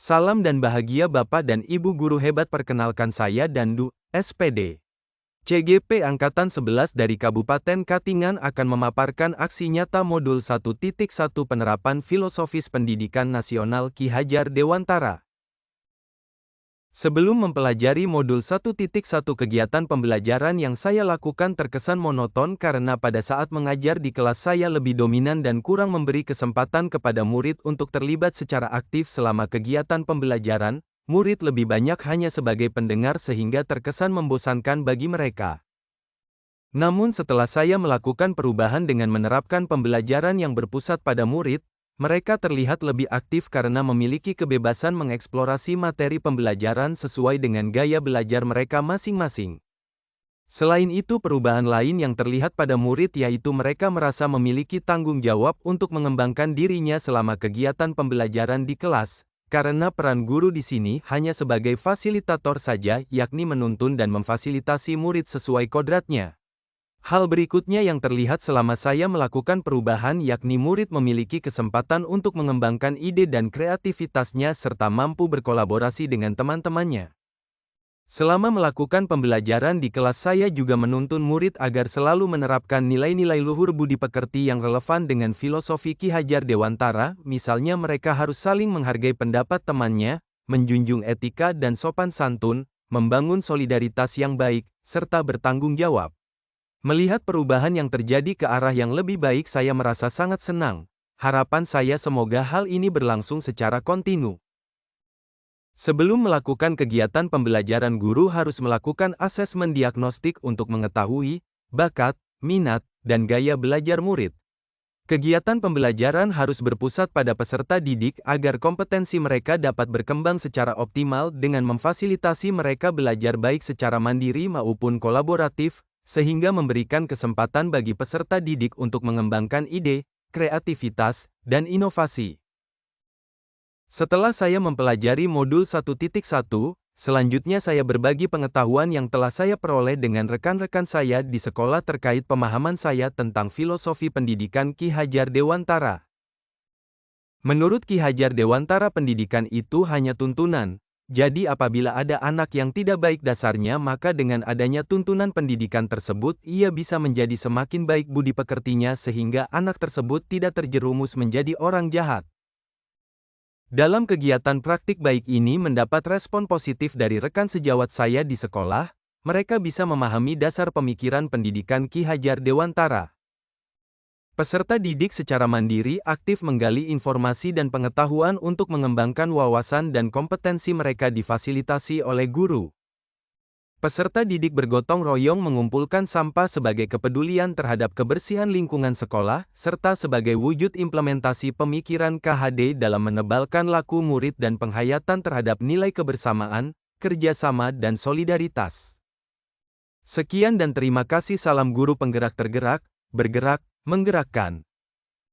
Salam dan bahagia Bapak dan Ibu guru hebat, perkenalkan saya Dandu, SPD. CGP Angkatan 11 dari Kabupaten Katingan akan memaparkan aksi nyata Modul 1.1 Penerapan Filosofis Pendidikan Nasional Ki Hajar Dewantara. Sebelum mempelajari Modul 1.1, kegiatan pembelajaran yang saya lakukan terkesan monoton karena pada saat mengajar di kelas saya lebih dominan dan kurang memberi kesempatan kepada murid untuk terlibat secara aktif selama kegiatan pembelajaran. Murid lebih banyak hanya sebagai pendengar sehingga terkesan membosankan bagi mereka. Namun setelah saya melakukan perubahan dengan menerapkan pembelajaran yang berpusat pada murid, mereka terlihat lebih aktif karena memiliki kebebasan mengeksplorasi materi pembelajaran sesuai dengan gaya belajar mereka masing-masing. Selain itu, perubahan lain yang terlihat pada murid yaitu mereka merasa memiliki tanggung jawab untuk mengembangkan dirinya selama kegiatan pembelajaran di kelas, karena peran guru di sini hanya sebagai fasilitator saja, yakni menuntun dan memfasilitasi murid sesuai kodratnya. Hal berikutnya yang terlihat selama saya melakukan perubahan yakni murid memiliki kesempatan untuk mengembangkan ide dan kreativitasnya serta mampu berkolaborasi dengan teman-temannya. Selama melakukan pembelajaran di kelas saya juga menuntun murid agar selalu menerapkan nilai-nilai luhur budi pekerti yang relevan dengan filosofi Ki Hajar Dewantara, misalnya mereka harus saling menghargai pendapat temannya, menjunjung etika dan sopan santun, membangun solidaritas yang baik, serta bertanggung jawab. Melihat perubahan yang terjadi ke arah yang lebih baik, saya merasa sangat senang. Harapan saya semoga hal ini berlangsung secara kontinu. Sebelum melakukan kegiatan pembelajaran, guru harus melakukan asesmen diagnostik untuk mengetahui bakat, minat, dan gaya belajar murid. Kegiatan pembelajaran harus berpusat pada peserta didik agar kompetensi mereka dapat berkembang secara optimal dengan memfasilitasi mereka belajar baik secara mandiri maupun kolaboratif, sehingga memberikan kesempatan bagi peserta didik untuk mengembangkan ide, kreativitas, dan inovasi. Setelah saya mempelajari Modul 1.1, selanjutnya saya berbagi pengetahuan yang telah saya peroleh dengan rekan-rekan saya di sekolah terkait pemahaman saya tentang filosofi pendidikan Ki Hajar Dewantara. Menurut Ki Hajar Dewantara, pendidikan itu hanya tuntunan. Jadi apabila ada anak yang tidak baik dasarnya, maka dengan adanya tuntunan pendidikan tersebut, ia bisa menjadi semakin baik budi pekertinya sehingga anak tersebut tidak terjerumus menjadi orang jahat. Dalam kegiatan praktik baik ini mendapat respon positif dari rekan sejawat saya di sekolah, mereka bisa memahami dasar pemikiran pendidikan Ki Hajar Dewantara. Peserta didik secara mandiri aktif menggali informasi dan pengetahuan untuk mengembangkan wawasan dan kompetensi mereka difasilitasi oleh guru. Peserta didik bergotong royong mengumpulkan sampah sebagai kepedulian terhadap kebersihan lingkungan sekolah, serta sebagai wujud implementasi pemikiran KHD dalam menebalkan laku murid dan penghayatan terhadap nilai kebersamaan, kerjasama dan solidaritas. Sekian dan terima kasih. Salam guru penggerak tergerak, bergerak, menggerakkan.